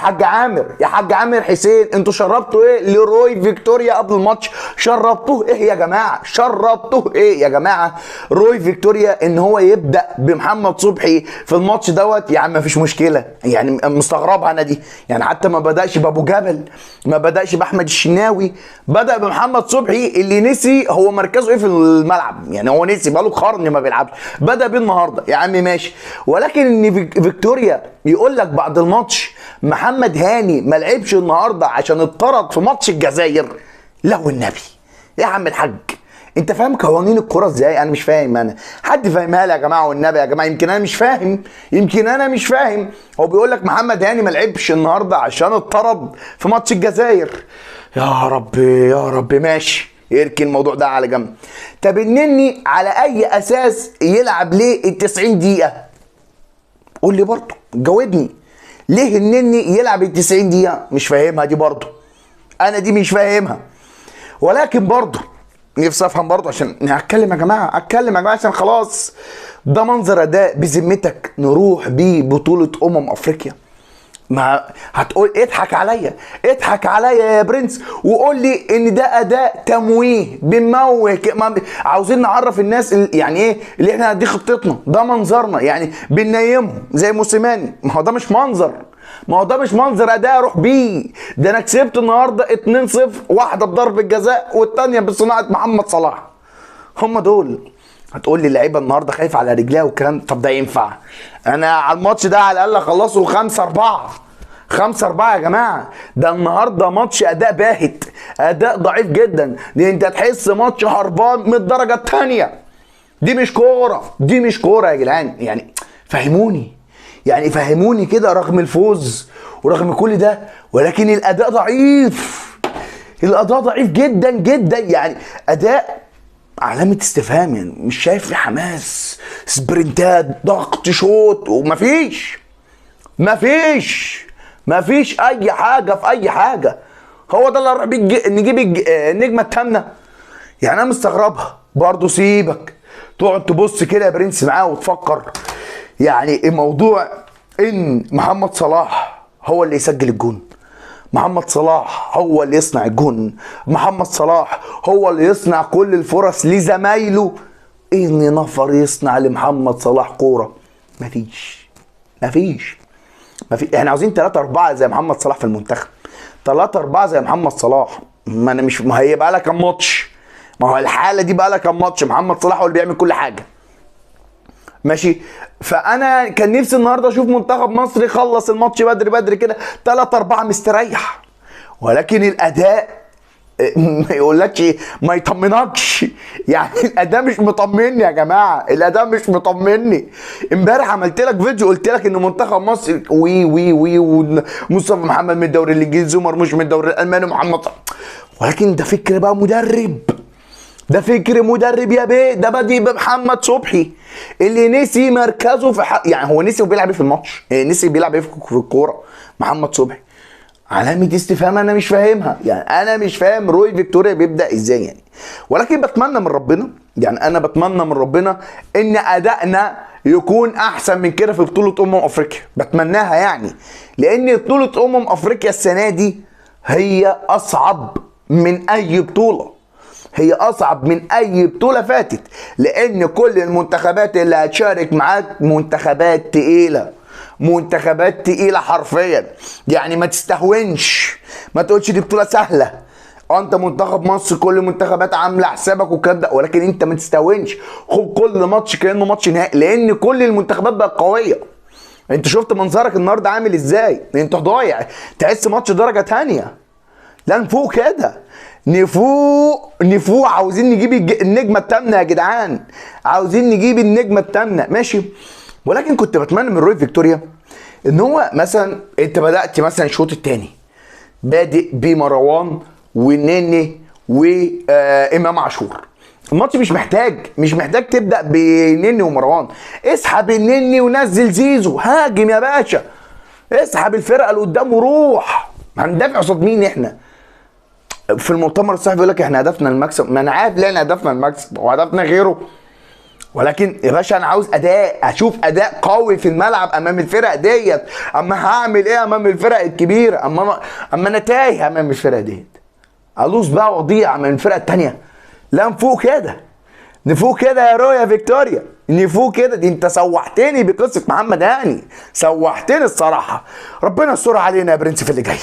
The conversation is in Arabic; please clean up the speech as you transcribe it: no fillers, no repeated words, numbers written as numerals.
حاج عامر، يا حاج عامر حسين، انتوا شربتوا ايه لروي فيكتوريا قبل الماتش؟ شربتوه ايه يا جماعه؟ شربتوه ايه يا جماعه؟ روي فيكتوريا ان هو يبدا بمحمد صبحي في الماتش دوت، يا عم مفيش مشكله، يعني مستغربها انا دي، يعني حتى ما بداش بابو جبل، ما بداش باحمد الشناوي، بدا بمحمد صبحي اللي نسي هو مركزه ايه في الملعب، يعني هو نسي بقاله قرن ما بيلعبش، بدا بيه النهارده، يا عم ماشي. ولكن ان فيكتوريا يقول لك بعد الماتش محمد هاني ما لعبش النهارده عشان اتطرد في ماتش الجزائر، لا والنبي يا عم الحاج، انت فاهم قوانين الكوره ازاي؟ انا مش فاهم، انا حد فاهمها لي يا جماعه والنبي يا جماعه، يمكن انا مش فاهم، يمكن انا مش فاهم. هو بيقول لك محمد هاني ما لعبش النهارده عشان اتطرد في ماتش الجزائر، يا رب يا رب ماشي، يركن الموضوع ده على جنب. طب النني على اي اساس يلعب ليه ال 90 دقيقه؟ قول لي برضه، جاوبني، ليه النني يلعب ال 90 دقيقه؟ مش فاهمها دي برضه، انا دي مش فاهمها. ولكن برضه نفسي افهم برضه، عشان هتكلم يا جماعه، اتكلم يا جماعه عشان خلاص. ده منظر اداء بذمتك نروح بيه بطوله افريقيا؟ ما هتقول اضحك عليا، اضحك عليا يا برنس، وقول لي ان ده اداء تمويه بنموه، عاوزين نعرف الناس يعني ايه اللي احنا دي خطتنا، ده منظرنا، يعني بننيمهم زي موسيماني. ما هو ده مش منظر، ما هو ده مش منظر اداء اروح بيه. ده انا كسبت النهارده 2-0، واحده بضرب الجزاء والثانيه بصناعه محمد صلاح، هم دول. هتقول لي اللعيبه النهارده خايفه على رجليها والكلام، طب ده ينفع؟ انا على الماتش ده على الاقل اخلصه 5-4، 5-4 يا جماعه. ده النهارده ماتش اداء باهت، اداء ضعيف جدا، دي انت تحس ماتش هربان من الدرجه الثانيه. دي مش كوره، دي مش كوره يا جدعان، يعني فهموني، يعني فهموني كده، رغم الفوز ورغم كل ده ولكن الاداء ضعيف، الاداء ضعيف جدا جدا، يعني اداء علامة استفهام، يعني مش شايف في حماس، سبرنتات، ضغط، شوط، ومفيش مفيش اي حاجة في اي حاجة. هو ده اللي راح نجيب النجمة التامنة؟ يعني انا مستغربها برضه. سيبك تقعد تبص كده يا برنس معاه وتفكر، يعني الموضوع ان محمد صلاح هو اللي يسجل الجون، محمد صلاح هو اللي يصنع الجون، محمد صلاح هو اللي يصنع كل الفرص لزمايله، ان نفر يصنع لمحمد صلاح كوره؟ مفيش. احنا عاوزين 3-4 زي محمد صلاح في المنتخب، 3-4 زي محمد صلاح. ما انا مش، ما هي بقى لها كام ماتش، ما هو الحاله دي بقى لها كام ماتش محمد صلاح هو اللي بيعمل كل حاجه، ماشي. فانا كان نفسي النهارده اشوف منتخب مصر يخلص الماتش بدري كده 3-4 مستريح، ولكن الاداء ما يقولكش، ما يطمنكش، يعني الاداء مش مطمني يا جماعه، الاداء مش مطمني. امبارح عملت لك فيديو قلت لك ان منتخب مصر ومصطفى محمد من الدوري الانجليزي ومرموش من الدوري الالماني ومحمد، ولكن ده فكر بقى مدرب، ده فكر مدرب يا بيه. ده بدي بمحمد صبحي اللي نسي مركزه في يعني هو نسي وبيلعب ايه في الماتش، نسي بيلعب ايه في الكوره محمد صبحي. علامة استفهام انا مش فاهمها، يعني انا مش فاهم روي فيكتوريا بيبدا ازاي يعني. ولكن بتمنى من ربنا، يعني انا بتمنى من ربنا ان ادائنا يكون احسن من كده في بطولة افريقيا، بتمناها يعني، لان بطولة افريقيا السنة دي هي اصعب من اي بطولة، هي اصعب من اي بطولة فاتت، لان كل المنتخبات اللي هتشارك معاك منتخبات تقيلة، منتخبات تقيلة حرفيا، يعني ما تستهونش، ما تقولش دي بطولة سهلة. انت منتخب مصر كل المنتخبات عاملة حسابك والكلام ده، ولكن انت ما تستهونش، خد كل ماتش كأنه ماتش نهائي، لان كل المنتخبات بقت قوية. انت شفت منظرك النهارده عامل ازاي؟ انت ضايع، تحس ماتش درجة تانية. لا نفوق كده، نفوق، عاوزين نجيب النجمة التامنة يا جدعان، عاوزين نجيب النجمة التامنة، ماشي. ولكن كنت بتمنى من روي فيكتوريا ان هو مثلا، انت بدأت مثلا الشوط الثاني بادئ بمروان والنني وامام عاشور، الماتش مش محتاج تبدأ بنني ومروان، اسحب النني ونزل زيزو، هاجم يا باشا، اسحب الفرقة اللي قدام وروح. هندافع قصاد مين احنا؟ في المؤتمر الصحفي بيقول لك احنا هدفنا المكسب، ما انا عارف ليه هدفنا المكسب وهدفنا غيره، ولكن يا باشا انا عاوز اداء، اشوف اداء قوي في الملعب امام الفرق ديت. اما هعمل ايه امام الفرق الكبيره؟ اما انا تايه امام الفرق ديت، الوز بقى وضيع امام الفرق التانيه. لا نفوق كده، نفوق كده يا رويا فيكتوريا، نفوق كده. دي انت سوحتني بقصه محمد هاني، سوحتني الصراحه. ربنا يستر علينا يا برنس في اللي جاي.